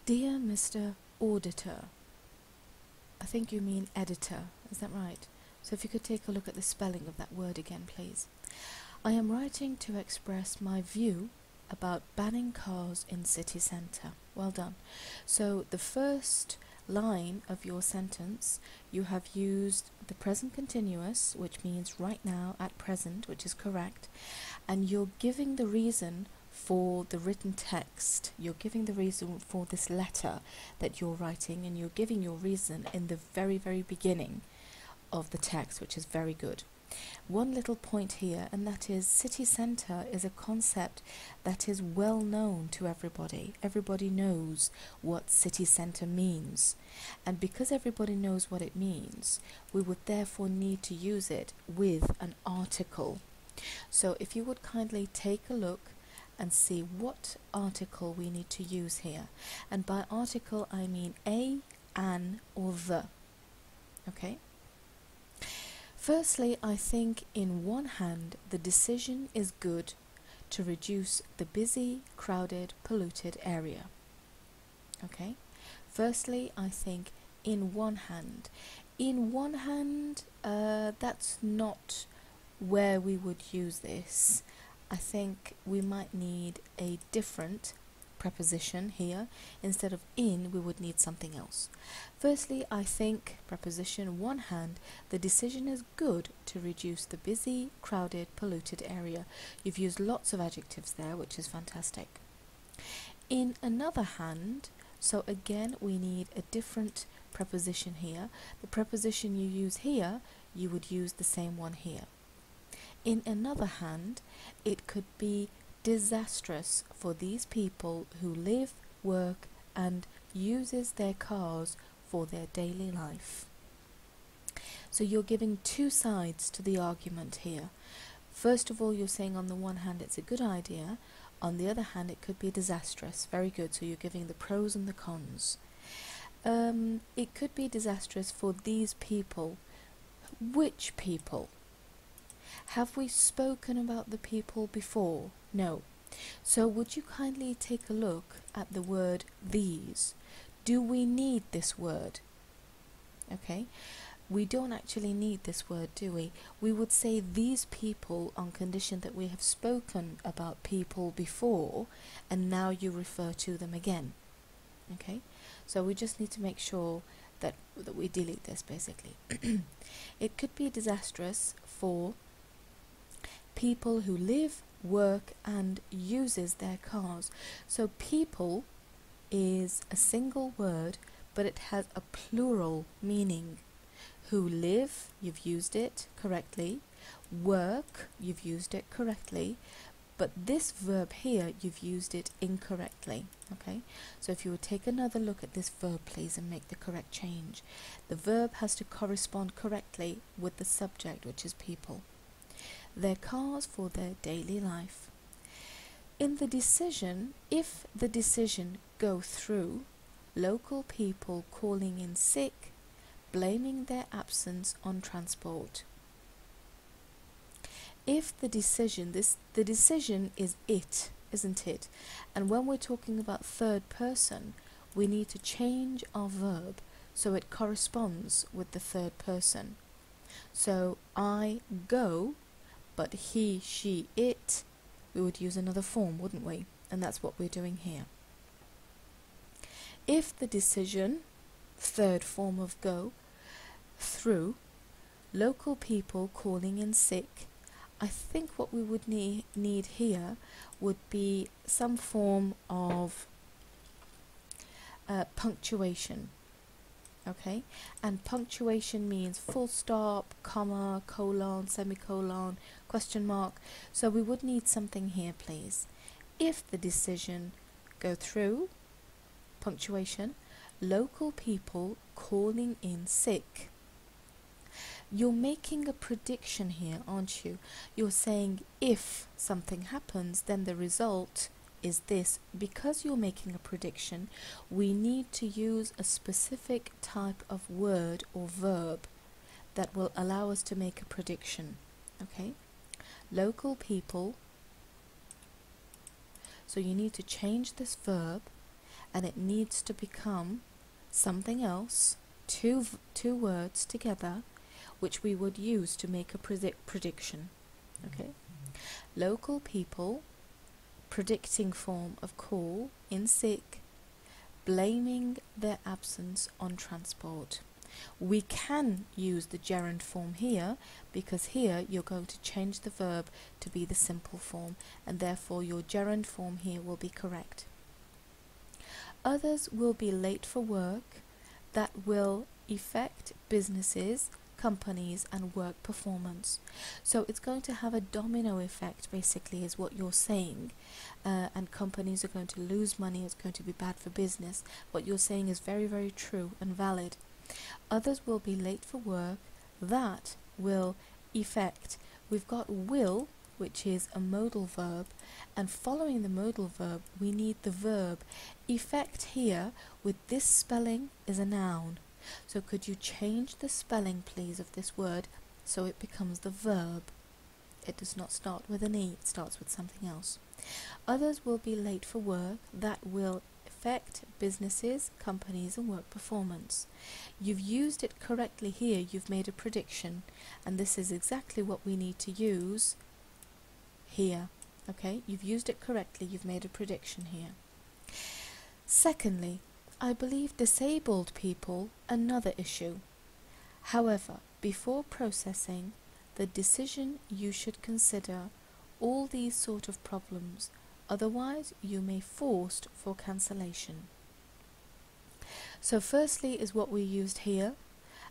Dear Mr. Auditor, I think you mean editor, is that right? So if you could take a look at the spelling of that word again, please. I am writing to express my view about banning cars in city centre. Well done. So the first line of your sentence, you have used the present continuous, which means right now, at present, which is correct, and you're giving the reason for the written text. You're giving the reason for this letter that you're writing, and you're giving your reason in the very, very beginning of the text, which is very good. One little point here, and that is city centre is a concept that is well known to everybody. Everybody knows what city centre means, and because everybody knows what it means, we would therefore need to use it with an article. So if you would kindly take a look and see what article we need to use here, and by article I mean a, an, or the. Okay? Firstly, I think in one hand the decision is good to reduce the busy, crowded, polluted area. Okay? Firstly, I think in one hand. In one hand, that's not where we would use this. I think we might need a different preposition here. Instead of in, we would need something else. Firstly, I think preposition one hand, the decision is good to reduce the busy, crowded, polluted area. You've used lots of adjectives there, which is fantastic. In another hand, so again we need a different preposition here. The preposition you use here, you would use the same one here. In another hand, it could be disastrous for these people who live, work and uses their cars for their daily life. So you're giving two sides to the argument here. First of all, you're saying on the one hand it's a good idea, on the other hand it could be disastrous. Very good, so you're giving the pros and the cons. It could be disastrous for these people. Which people? Have we spoken about the people before? No. So would you kindly take a look at the word these? Do we need this word? Okay, we don't actually need this word, do we? We would say these people on condition that we have spoken about people before and now you refer to them again. Okay, so we just need to make sure that we delete this basically. It could be disastrous for people who live, work and uses their cars. So people is a single word, but it has a plural meaning. Who live, you've used it correctly. Work, you've used it correctly. But this verb here, you've used it incorrectly. Okay, so if you would take another look at this verb please and make the correct change. The verb has to correspond correctly with the subject, which is people. Their cars for their daily life. In the decision, if the decision go through, local people calling in sick, blaming their absence on transport. If the decision, the decision is it, isn't it? And when we're talking about third person, we need to change our verb so it corresponds with the third person. So I go, but he, she, it, we would use another form, wouldn't we? And that's what we're doing here. If the decision, third form of go, through, local people calling in sick, I think what we would need here would be some form of punctuation. Okay, and punctuation means full stop, comma, colon, semicolon, question mark. So we would need something here please. If the decision go through, punctuation, local people calling in sick. You're making a prediction here, aren't you? You're saying if something happens, then the result is this. Because you're making a prediction, we need to use a specific type of word or verb that will allow us to make a prediction. Okay? Local people. So you need to change this verb and it needs to become something else, two words together, which we would use to make a prediction. Okay, local people, predicting form of call in sick, blaming their absence on transport. We can use the gerund form here because here you're going to change the verb to be the simple form, and therefore your gerund form here will be correct. Others will be late for work. That will affect businesses, companies and work performance. So it's going to have a domino effect, basically, is what you're saying, and companies are going to lose money. It's going to be bad for business. What you're saying is very, very true and valid. Others will be late for work. That will affect. We've got will, which is a modal verb, and following the modal verb we need the verb. Effect here with this spelling is a noun. So could you change the spelling, please, of this word so it becomes the verb? It does not start with an E, it starts with something else. Others will be late for work. That will affect businesses, companies and work performance. You've used it correctly here. You've made a prediction, and this is exactly what we need to use here. Okay, you've used it correctly. You've made a prediction here. Secondly, I believe disabled people, another issue. However, before processing the decision, you should consider all these sort of problems. Otherwise, you may forced for cancellation. So firstly is what we used here,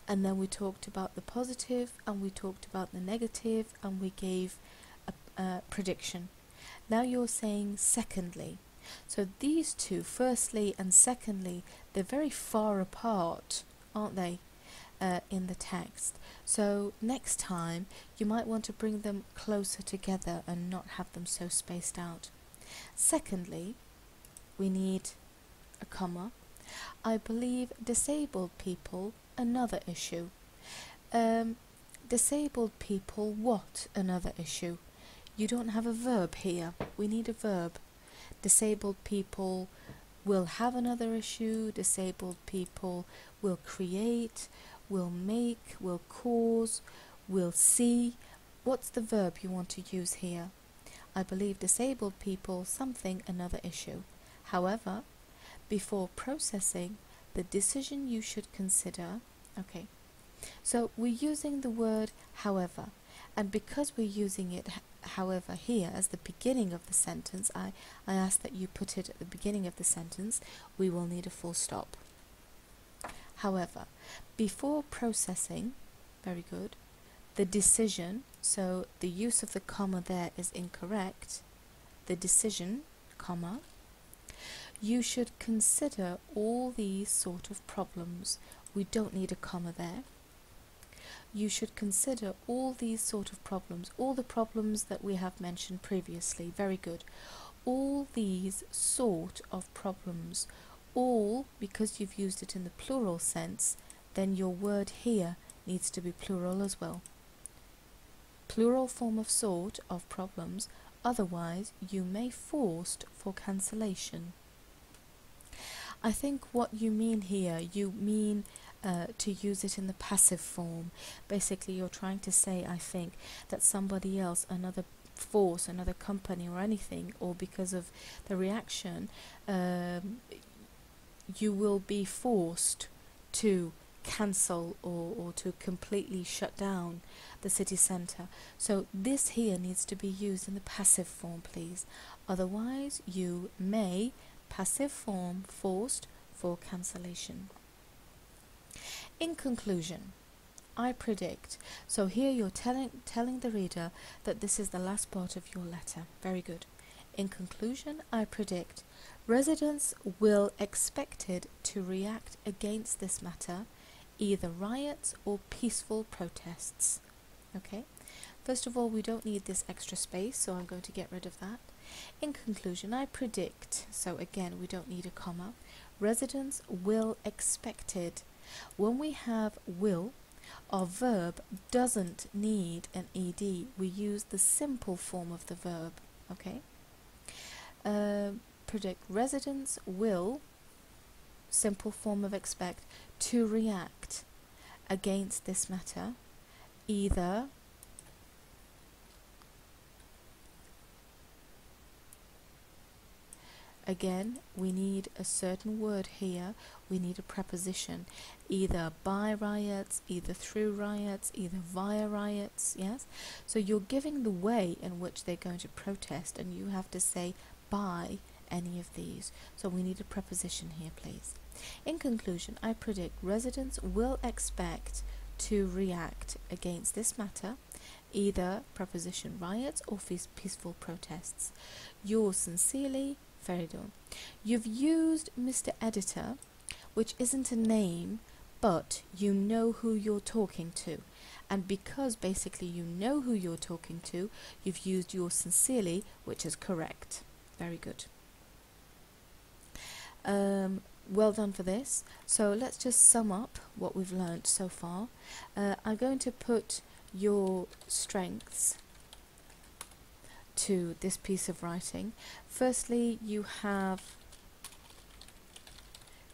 and then we talked about the positive and we talked about the negative and we gave a prediction. Now you're saying secondly. So these two, firstly and secondly, they're very far apart, aren't they, in the text. So next time you might want to bring them closer together and not have them so spaced out. Secondly, we need a comma. I believe disabled people, another issue. Disabled people, what another issue? You don't have a verb here. We need a verb. Disabled people will have another issue. Disabled people will create, will make, will cause, will see. What's the verb you want to use here? I believe disabled people, something, another issue. However, before processing the decision, you should consider. Okay, so we're using the word however, and because we're using it however here as the beginning of the sentence, I ask that you put it at the beginning of the sentence. We will need a full stop. However, before processing, very good, the decision, so the use of the comma there is incorrect. The decision, comma, you should consider all these sort of problems. We don't need a comma there. You should consider all these sort of problems, all the problems that we have mentioned previously. Very good. All these sort of problems. All, because you've used it in the plural sense, then your word here needs to be plural as well. Plural form of sort of problems, otherwise you may forced for cancellation. I think what you mean here, you mean to use it in the passive form. Basically you're trying to say, I think, that somebody else, another force, another company or anything, or because of the reaction, you will be forced to cancel or to completely shut down the city centre. So this here needs to be used in the passive form, please. Otherwise you may, passive form, forced for cancellation. In conclusion, I predict. So here you're telling the reader that this is the last part of your letter. Very good. In conclusion, I predict residents will expected to react against this matter, either riots or peaceful protests. Okay. First of all, we don't need this extra space, so I'm going to get rid of that. In conclusion, I predict. So again, we don't need a comma. Residents will expected. When we have will, our verb doesn't need an ed. We use the simple form of the verb. Okay. Predict residents will simple form of expect, to react against this matter, either again, we need a certain word here. We need a preposition, either by riots, either through riots, either via riots, yes? So you're giving the way in which they're going to protest, and you have to say by any of these. So we need a preposition here, please. In conclusion, I predict residents will expect to react against this matter, either preposition riots or peaceful protests. Yours sincerely, Feridun. You've used Mr. Editor, which isn't a name, but you know who you're talking to. And because basically you know who you're talking to, you've used yours sincerely, which is correct. Very good. Well done for this. So let's just sum up what we've learnt so far. I'm going to put your strengths to this piece of writing. Firstly, you have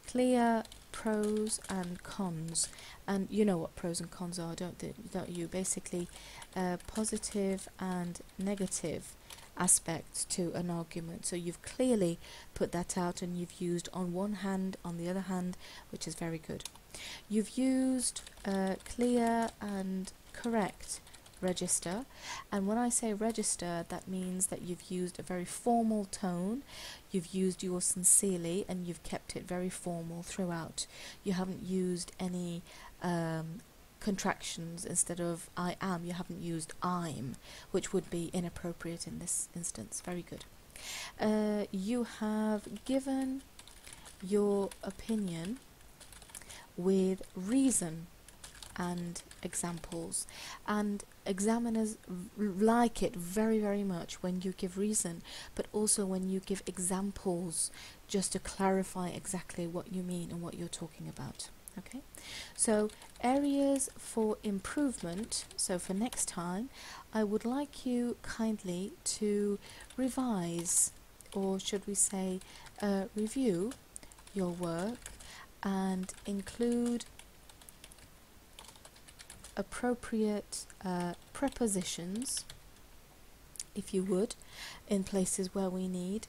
clear pros and cons, and you know what pros and cons are, don't you? Basically, positive and negative aspects to an argument. So you've clearly put that out, and you've used on one hand, on the other hand, which is very good. You've used clear and correct register, and when I say register, that means that you've used a very formal tone, you've used yours sincerely, and you've kept it very formal throughout. You haven't used any contractions instead of I am. You haven't used I'm, which would be inappropriate in this instance. Very good. You have given your opinion with reason and examples, and examiners like it very, very much when you give reason, but also when you give examples, just to clarify exactly what you mean and what you're talking about. Okay, so areas for improvement. So for next time, I would like you kindly to revise, or should we say review your work, and include appropriate prepositions, if you would, in places where we need,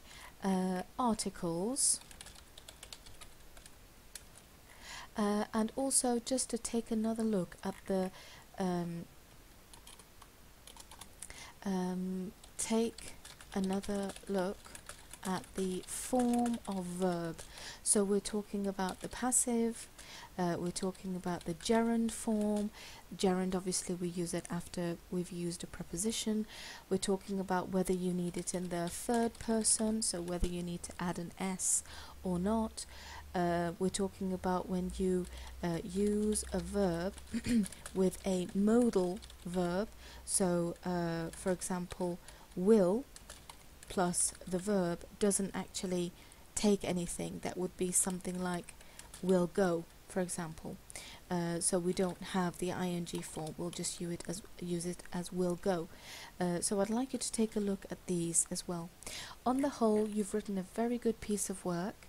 articles, and also just to take another look at the form of verb. So we're talking about the passive, we're talking about the gerund form. Gerund, obviously we use it after we've used a preposition. We're talking about whether you need it in the third person, so whether you need to add an S or not. We're talking about when you use a verb with a modal verb. So for example, will plus the verb doesn't actually take anything. That would be something like will go, for example. So we don't have the ing form, we'll just use it as will go. So I'd like you to take a look at these as well. On the whole, you've written a very good piece of work.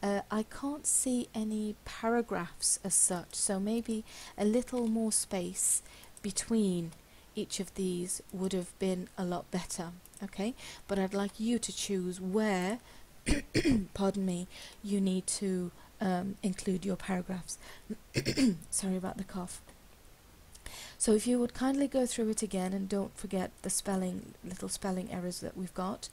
I can't see any paragraphs as such, so maybe a little more space between each of these would have been a lot better. Okay, but I'd like you to choose where pardon me, you need to include your paragraphs. Sorry about the cough. So if you would kindly go through it again, and don't forget the little spelling errors that we've got.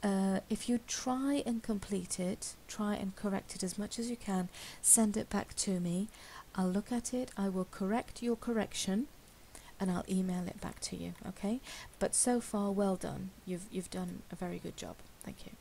If you try and complete it, try and correct it as much as you can, send it back to me. I'll look at it, I will correct your correction, and I'll email it back to you. Okay, but so far, well done. You've done a very good job. Thank you.